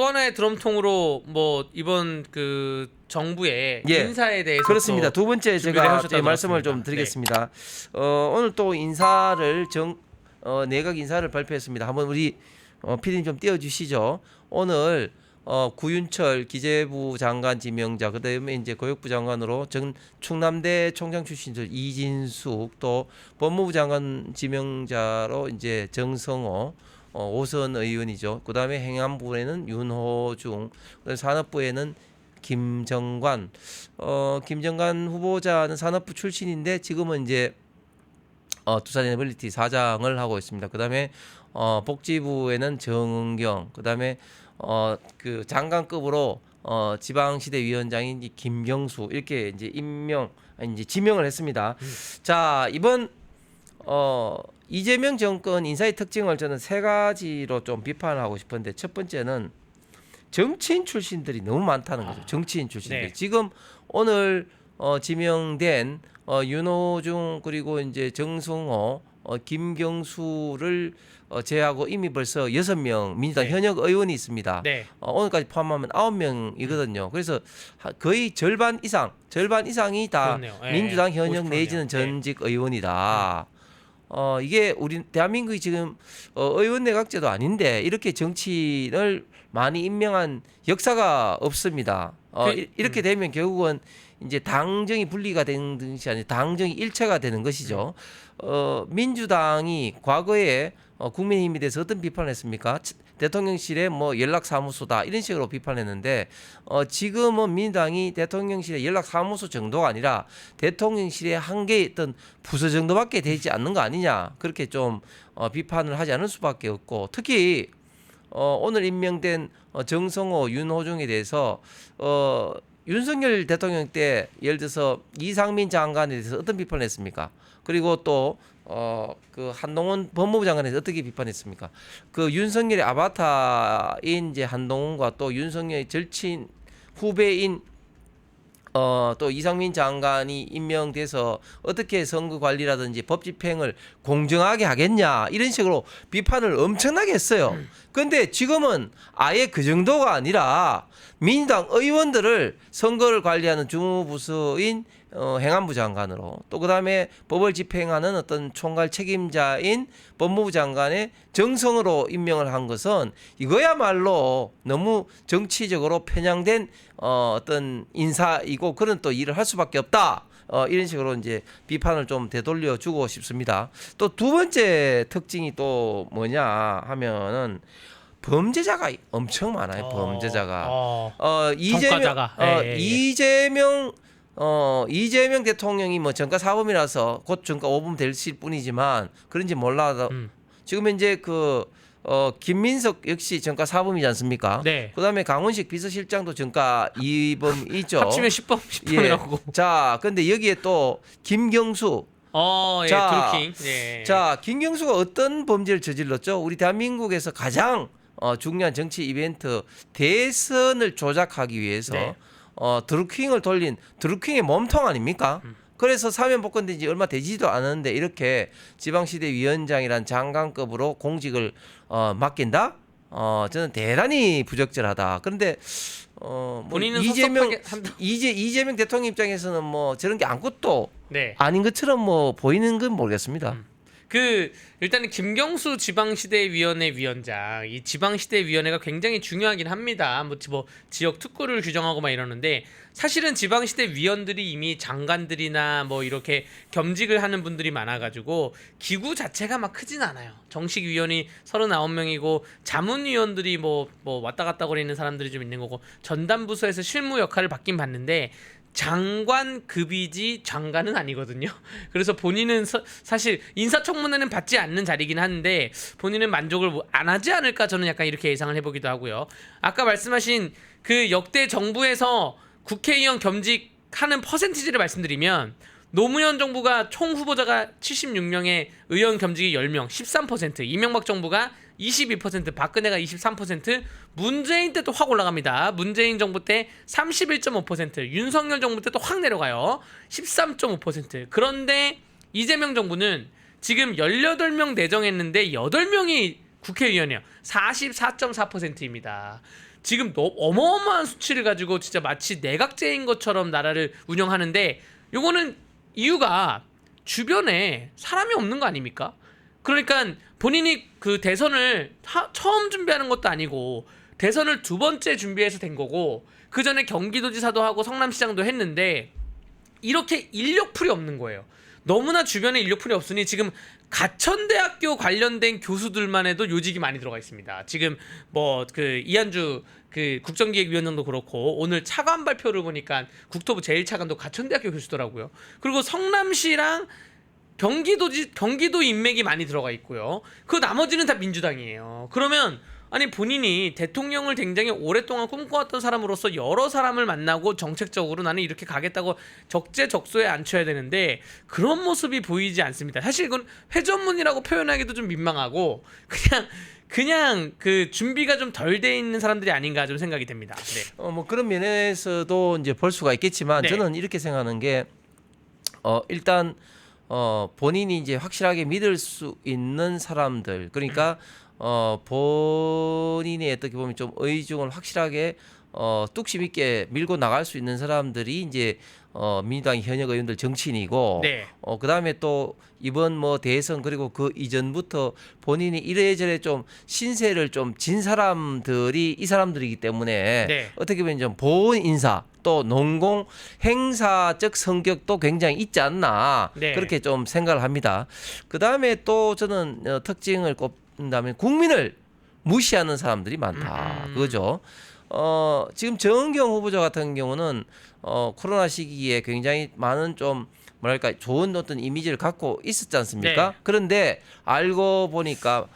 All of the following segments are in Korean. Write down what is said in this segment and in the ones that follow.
또 하나의 드럼통으로 뭐 이번 그 정부의 예. 인사에 대해서 그렇습니다. 두 번째 준비를 제가 해오셨다고 말씀을 들었습니다. 좀 드리겠습니다. 오늘 또 인사를 내각 인사를 발표했습니다. 한번 우리 PD님 좀 띄워주시죠. 오늘 구윤철 기재부 장관 지명자, 그다음에 이제 교육부 장관으로 충남대 총장 출신들 이진숙, 또 법무부 장관 지명자로 이제 정성호, 오선 의원이죠. 그다음에 행안부에는 윤호중, 그다음에 산업부에는 김정관. 김정관 후보자는 산업부 출신인데 지금은 이제 두산에너빌리티 사장을 하고 있습니다. 그다음에 복지부에는 정은경, 그다음에 그 장관급으로 지방시대위원장인 김경수, 이렇게 이제 이제 지명을 했습니다. 자, 이번 이재명 정권 인사의 특징을 저는 세 가지로 좀 비판하고 싶은데, 첫 번째는 정치인 출신들이 너무 많다는 거죠. 정치인 출신들이. 네. 지금 오늘 지명된 윤호중, 그리고 이제 정성호, 김경수를 제외하고 이미 벌써 6명 민주당 네. 현역 의원이 있습니다. 네. 오늘까지 포함하면 9명이거든요. 그래서 거의 절반 이상이 다 그렇네요. 예, 민주당 현역 50%네요. 내지는 전직 의원이다. 이게 우리 대한민국이 지금 의원 내각제도 아닌데 이렇게 정치인을 많이 임명한 역사가 없습니다. 이렇게 되면 결국은 이제 당정이 분리가 되는 것이 아니라 당정이 일체가 되는 것이죠. 민주당이 과거에 국민의힘에 대해서 어떤 비판을 했습니까? 대통령실의 뭐 연락사무소다 이런 식으로 비판했는데, 지금은 민주당이 대통령실의 연락사무소 정도가 아니라 대통령실의 한 개의 어떤 부서 정도밖에 되지 않는 거 아니냐, 그렇게 좀 비판을 하지 않을 수밖에 없고, 특히 오늘 임명된 정성호, 윤호중에 대해서 윤석열 대통령 때 예를 들어서 이상민 장관에 대해서 어떤 비판을 했습니까? 그리고 또 그 한동훈 법무부 장관에 대해서 어떻게 비판했습니까? 그 윤석열의 아바타인 이제 한동훈과 또 윤석열의 절친 후배인 또 이상민 장관이 임명돼서 어떻게 선거 관리라든지 법 집행을 공정하게 하겠냐, 이런 식으로 비판을 엄청나게 했어요. 그런데 지금은 아예 그 정도가 아니라 민주당 의원들을 선거를 관리하는 주무부서인 행안부 장관으로, 또 그다음에 법을 집행하는 어떤 총괄 책임자인 법무부 장관의 정성으로 임명을 한 것은 이거야말로 너무 정치적으로 편향된 어떤 인사이고, 그런 또 일을 할 수밖에 없다. 이런 식으로 이제 비판을 좀 되돌려 주고 싶습니다. 또 두 번째 특징이 또 뭐냐 하면은 범죄자가 엄청 많아요. 범죄자가. 전과자가. 이재명 대통령이 뭐 전과 사범이라서 곧 전과 5범 되실 뿐이지만 그런지 몰라도 지금 현재 김민석 역시 전과 사범이지 않습니까? 네. 그다음에 강훈식 비서실장도 전과 2범이죠. 합치면 10범이라고. 예. 자, 근데 여기에 또 김경수. 예, 자, 드루킹. 예. 자, 김경수가 어떤 범죄를 저질렀죠? 우리 대한민국에서 가장 중요한 정치 이벤트 대선을 조작하기 위해서 네. 드루킹을 돌린 드루킹의 몸통 아닙니까? 그래서 사면 복권된 지 얼마 되지도 않았는데 이렇게 지방시대위원장이란 장관급으로 공직을 맡긴다? 저는 대단히 부적절하다. 그런데 뭐 본인은 이재명 대통령 입장에서는 뭐 저런 게 아무것도 네. 아닌 것처럼 뭐 보이는 건 모르겠습니다. 일단은 김경수 지방시대위원회 위원장, 이 지방시대위원회가 굉장히 중요하긴 합니다. 뭐 지역 특구를 규정하고 막 이러는데, 사실은 지방시대위원들이 이미 장관들이나 뭐 이렇게 겸직을 하는 분들이 많아가지고 기구 자체가 막 크진 않아요. 정식위원이 39명이고 자문위원들이 뭐 왔다 갔다 거리는 사람들이 좀 있는 거고, 전담부서에서 실무 역할을 받긴 받는데 장관급이지 장관은 아니거든요. 그래서 본인은 사실 인사청문회는 받지 않는 자리긴 한데 본인은 만족을 안 하지 않을까, 저는 약간 이렇게 예상을 해보기도 하고요. 아까 말씀하신 그 역대 정부에서 국회의원 겸직하는 퍼센티지를 말씀드리면, 노무현 정부가 총 후보자가 76명에 의원 겸직이 10명, 13%, 이명박 정부가 22%, 박근혜가 23%, 문재인 때도 확 올라갑니다. 문재인 정부 때 31.5%, 윤석열 정부 때도 확 내려가요. 13.5%. 그런데 이재명 정부는 지금 18명 내정했는데 8명이 국회의원이에요. 44.4%입니다. 지금 어마어마한 수치를 가지고 진짜 마치 내각제인 것처럼 나라를 운영하는데 요거는 이유가 주변에 사람이 없는 거 아닙니까? 그러니까 본인이 그 대선을 처음 준비하는 것도 아니고 대선을 두 번째 준비해서 된 거고 그 전에 경기도지사도 하고 성남시장도 했는데 이렇게 인력풀이 없는 거예요. 너무나 주변에 인력풀이 없으니 지금 가천대학교 관련된 교수들만 해도 요직이 많이 들어가 있습니다. 지금 뭐 그 이한주 그 국정기획위원장도 그렇고 오늘 차관 발표를 보니까 국토부 제1차관도 가천대학교 교수더라고요. 그리고 성남시랑 경기도 인맥이 많이 들어가 있고요. 그 나머지는 다 민주당이에요. 그러면 아니 본인이 대통령을 굉장히 오랫동안 꿈꿔왔던 사람으로서 여러 사람을 만나고 정책적으로 나는 이렇게 가겠다고 적재적소에 앉혀야 되는데 그런 모습이 보이지 않습니다. 사실 이건 회전문이라고 표현하기도 좀 민망하고 그냥 그 준비가 좀 덜 돼 있는 사람들이 아닌가 좀 생각이 됩니다. 네. 뭐 그런 면에서도 이제 볼 수가 있겠지만 네. 저는 이렇게 생각하는 게 일단 본인이 이제 확실하게 믿을 수 있는 사람들 그러니까 본인이 어떻게 보면 좀 의중을 확실하게 뚝심 있게 밀고 나갈 수 있는 사람들이 이제 민주당 현역 의원들 정치인이고 네. 그다음에 또 이번 뭐 대선 그리고 그 이전부터 본인이 이래저래 좀 신세를 좀 진 사람들이 이 사람들이기 때문에 네. 어떻게 보면 좀 보온 인사 또 농공 행사적 성격도 굉장히 있지 않나 네. 그렇게 좀 생각을 합니다. 그다음에 또 저는 특징을 꼽는다면 국민을 무시하는 사람들이 많다. 그거죠. 지금 정은경 후보자 같은 경우는 코로나 시기에 굉장히 많은 좀 뭐랄까 좋은 어떤 이미지를 갖고 있었지 않습니까? 네. 그런데 알고 보니까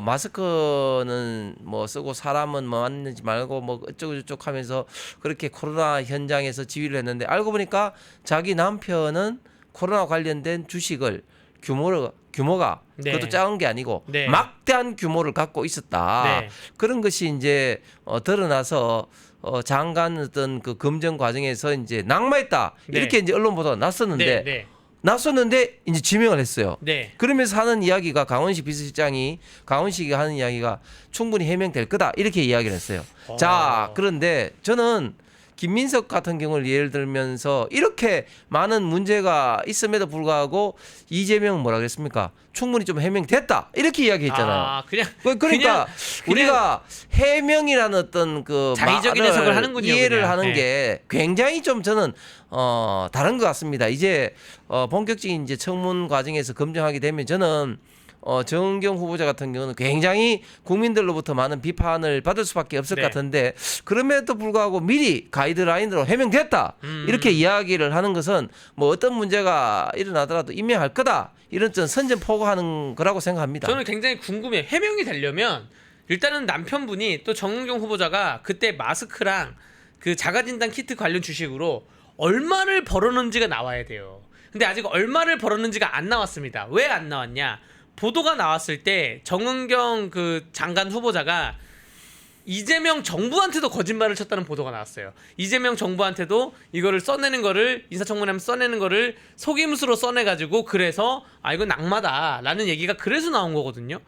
마스크는 뭐 쓰고 사람은 뭐 맞는지 말고 뭐 어쩌고저쩌고 하면서 그렇게 코로나 현장에서 지휘를 했는데 알고 보니까 자기 남편은 코로나 관련된 주식을 규모가 네. 그것도 작은 게 아니고 네. 막대한 규모를 갖고 있었다. 네. 그런 것이 이제 드러나서 장관 어떤 그 검증 과정에서 이제 낙마했다. 네. 이렇게 이제 언론 보도가 났었는데 네. 이제 지명을 했어요. 네. 그러면서 하는 이야기가 강원식 비서실장이 강원식이가 하는 이야기가 충분히 해명될 거다. 이렇게 이야기를 했어요. 자, 그런데 저는 김민석 같은 경우를 예를 들면서 이렇게 많은 문제가 있음에도 불구하고 이재명 뭐라 그랬습니까? 충분히 좀 해명됐다 이렇게 이야기했잖아요. 그러니까 우리가 해명이라는 어떤 그 자의적인 말을 해석을 하는군요. 이해를 그냥. 하는 네. 게 굉장히 좀 저는 다른 것 같습니다. 이제 본격적인 이제 청문 과정에서 검증하게 되면 저는 정은경 후보자 같은 경우는 굉장히 국민들로부터 많은 비판을 받을 수밖에 없을 네. 것 같은데 그럼에도 불구하고 미리 가이드라인으로 해명됐다 이렇게 이야기를 하는 것은 뭐 어떤 문제가 일어나더라도 임명할 거다 이런 좀 선전포고하는 거라고 생각합니다. 저는 굉장히 궁금해요. 해명이 되려면 일단은 남편분이 또 정은경 후보자가 그때 마스크랑 그 자가진단 키트 관련 주식으로 얼마를 벌었는지가 나와야 돼요. 근데 아직 얼마를 벌었는지가 안 나왔습니다. 왜 안 나왔냐? 보도가 나왔을 때 정은경 그 장관 후보자가 이재명 정부한테도 거짓말을 쳤다는 보도가 나왔어요. 이재명 정부한테도 이거를 써내는 거를 인사청문회하면 써내는 거를 속임수로 써내가지고 그래서 이건 낙마다라는 얘기가 그래서 나온 거거든요.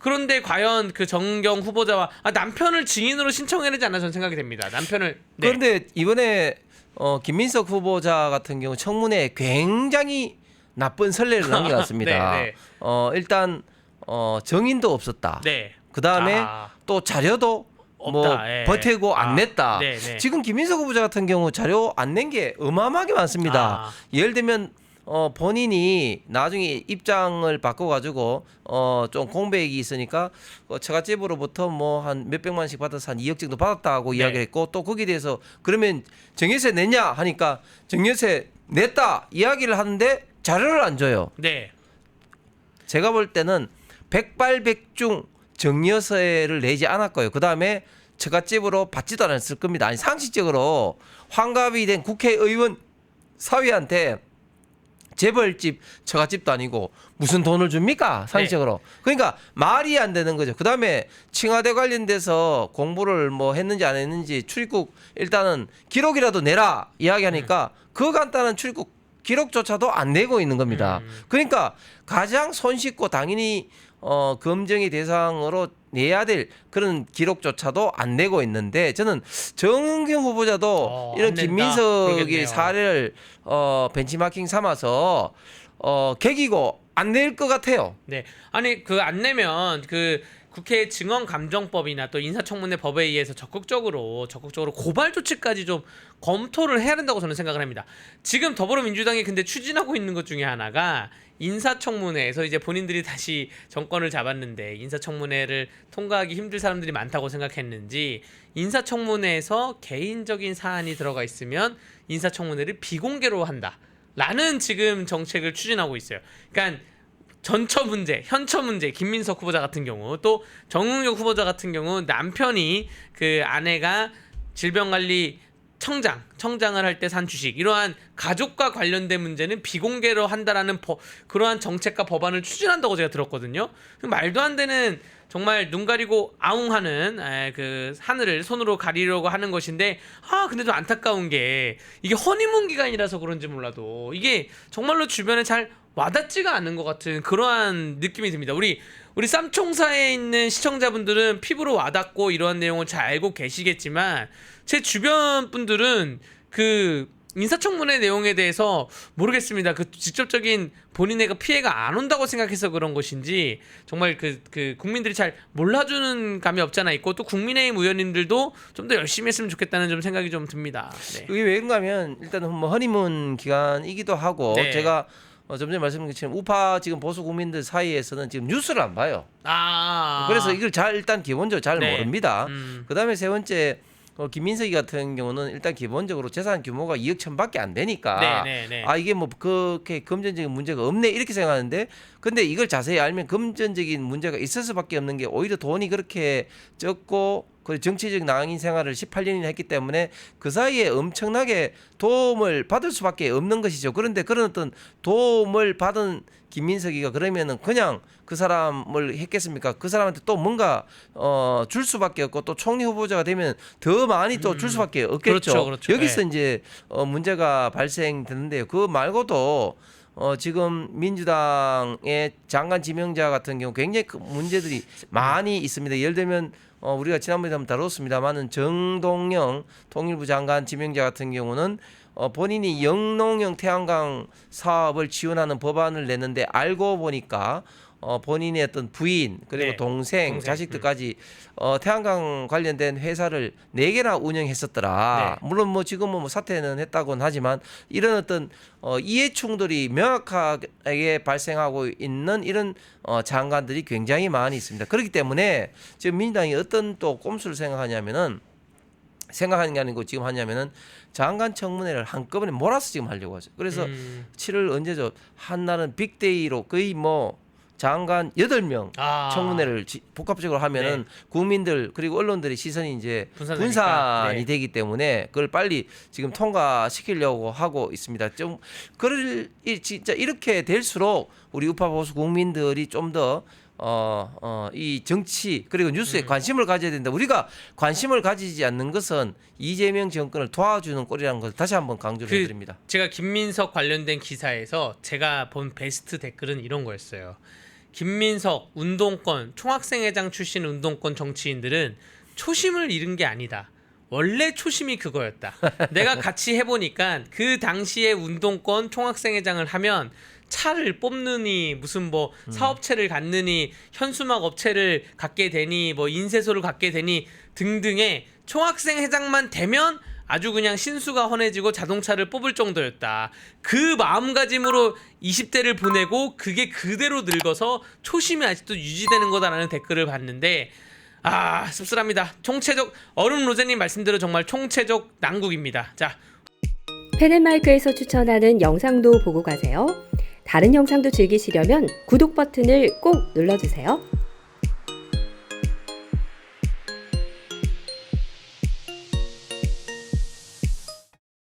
그런데 과연 그 정은경 후보자와 남편을 증인으로 신청해야 되지 않나 저는 생각이 됩니다. 남편을 그런데 이번에 김민석 후보자 같은 경우 청문회에 굉장히 나쁜 선례를 남겨놨습니다. 네. 일단 정인도 없었다. 네. 그 다음에 또 자료도 뭐 없다. 예. 버티고 안 냈다. 네. 지금 김민석 후보자 같은 경우 자료 안 낸 게 어마어마하게 많습니다. 예를 들면 본인이 나중에 입장을 바꿔가지고 좀 공백이 있으니까 처갓집으로부터 뭐 한 몇백만씩 받아서 한 2억 정도 받았다고 이야기를 했고 또 거기에 대해서 그러면 정여세 냈냐 하니까 정여세 냈다 이야기를 하는데 자료를 안 줘요. 네. 제가 볼 때는 백발백중 정여세를 내지 않았고요. 그 다음에 처갓집으로 받지도 않았을 겁니다. 아니 상식적으로 환갑이 된 국회의원 사위한테 재벌집 처갓집도 아니고 무슨 돈을 줍니까? 상식적으로. 그러니까 말이 안 되는 거죠. 그 다음에 청와대 관련돼서 공부를 뭐 했는지 안 했는지 출입국 일단은 기록이라도 내라 이야기하니까 그 간단한 출입국 기록조차도 안 내고 있는 겁니다. 그러니까 가장 손쉽고 당연히 검증의 대상으로 내야 될 그런 기록조차도 안 내고 있는데 저는 정은경 후보자도 이런 안 낸다. 김민석의 그러겠네요. 사례를 벤치마킹 삼아서 개기고 안 낼 것 같아요. 네. 아니 그 안 내면 그 국회 증언감정법이나 또 인사청문회 법에 의해서 적극적으로 고발 조치까지 좀 검토를 해야 된다고 저는 생각을 합니다. 지금 더불어민주당이 근데 추진하고 있는 것 중에 하나가 인사청문회에서 이제 본인들이 다시 정권을 잡았는데 인사청문회를 통과하기 힘들 사람들이 많다고 생각했는지 인사청문회에서 개인적인 사안이 들어가 있으면 인사청문회를 비공개로 한다라는 지금 정책을 추진하고 있어요. 그러니까 전처 문제, 현처 문제, 김민석 후보자 같은 경우 또 정은경 후보자 같은 경우 남편이 그 아내가 질병관리 청장을 할 때 산 주식 이러한 가족과 관련된 문제는 비공개로 한다라는 그러한 정책과 법안을 추진한다고 제가 들었거든요. 말도 안 되는 정말 눈 가리고 아웅하는 그 하늘을 손으로 가리려고 하는 것인데 근데 좀 안타까운 게 이게 허니문 기간이라서 그런지 몰라도 이게 정말로 주변에 잘 와닿지가 않은 것 같은 그러한 느낌이 듭니다. 우리 쌈총사에 있는 시청자분들은 피부로 와닿고 이러한 내용을 잘 알고 계시겠지만 제 주변 분들은 그 인사청문회 내용에 대해서 모르겠습니다. 그 직접적인 본인의 그 피해가 안 온다고 생각해서 그런 것인지 정말 그 국민들이 잘 몰라주는 감이 없잖아 있고 또 국민의힘 의원님들도 좀 더 열심히 했으면 좋겠다는 좀 생각이 좀 듭니다. 네. 이게 왜 그런가 하면 일단은 뭐 허니문 기간이기도 하고 네. 제가 좀 전에 말씀드린 것처럼 우파 지금 보수 국민들 사이에서는 지금 뉴스를 안 봐요. 그래서 이걸 일단 기본적으로 잘 네. 모릅니다. 그다음에 세 번째 김민석이 같은 경우는 일단 기본적으로 재산 규모가 2억 1,000밖에 안 되니까 네. 이게 뭐 그렇게 금전적인 문제가 없네 이렇게 생각하는데 근데 이걸 자세히 알면 금전적인 문제가 있을 수밖에 없는 게 오히려 돈이 그렇게 적고 그 정치적 낭인 생활을 18년이나 했기 때문에 그 사이에 엄청나게 도움을 받을 수밖에 없는 것이죠. 그런데 그런 어떤 도움을 받은 김민석이가 그러면은 그냥 그 사람을 했겠습니까? 그 사람한테 또 뭔가 줄 수밖에 없고 또 총리 후보자가 되면 더 많이 또 줄 수밖에 없겠죠. 그렇죠. 여기서 네. 이제 문제가 발생되는데요. 그 말고도 지금 민주당의 장관 지명자 같은 경우 굉장히 큰 문제들이 많이 있습니다. 예를 들면 우리가 지난번에 한번 다뤘습니다만은 정동영 통일부 장관 지명자 같은 경우는 본인이 영농형 태양광 사업을 지원하는 법안을 냈는데 알고 보니까 본인의 어떤 부인 그리고 네. 동생 자식들까지 태양광 관련된 회사를 4개나 운영했었더라. 네. 물론 뭐 지금은 뭐 사퇴는 했다고는 하지만 이런 어떤 이해 충돌이 명확하게 발생하고 있는 이런 장관들이 굉장히 많이 있습니다. 그렇기 때문에 지금 민주당이 어떤 또 꼼수를 생각하는 게 아니고 지금 하냐면은 장관 청문회를 한꺼번에 몰아서 지금 하려고 하죠. 그래서 7월 언제죠? 한날은 빅데이로 거의 뭐 장관 8명 청문회를 복합적으로 하면은 국민들 그리고 언론들의 시선이 이제 분산이 되기 때문에 그걸 빨리 지금 통과시키려고 하고 있습니다. 좀 진짜 이렇게 될수록 우리 우파 보수 국민들이 좀 더 이 정치 그리고 뉴스에 관심을 가져야 된다. 우리가 관심을 가지지 않는 것은 이재명 정권을 도와주는 꼴이라는 것을 다시 한번 강조를 해드립니다. 제가 김민석 관련된 기사에서 제가 본 베스트 댓글은 이런 거였어요. 김민석 운동권 총학생회장 출신 운동권 정치인들은 초심을 잃은 게 아니다. 원래 초심이 그거였다. 내가 같이 해보니까 그 당시에 운동권 총학생회장을 하면 차를 뽑느니 무슨 뭐 사업체를 갖느니 현수막 업체를 갖게 되니 뭐 인쇄소를 갖게 되니 등등의 총학생회장만 되면 아주 그냥 신수가 헌해지고 자동차를 뽑을 정도였다. 그 마음가짐으로 20대를 보내고 그게 그대로 늙어서 초심이 아직도 유지되는 거다라는 댓글을 봤는데 씁쓸합니다. 총체적 얼음 로제님 말씀대로 정말 총체적 난국입니다. 자, 펜앤마이크에서 추천하는 영상도 보고 가세요. 다른 영상도 즐기시려면 구독 버튼을 꼭 눌러주세요.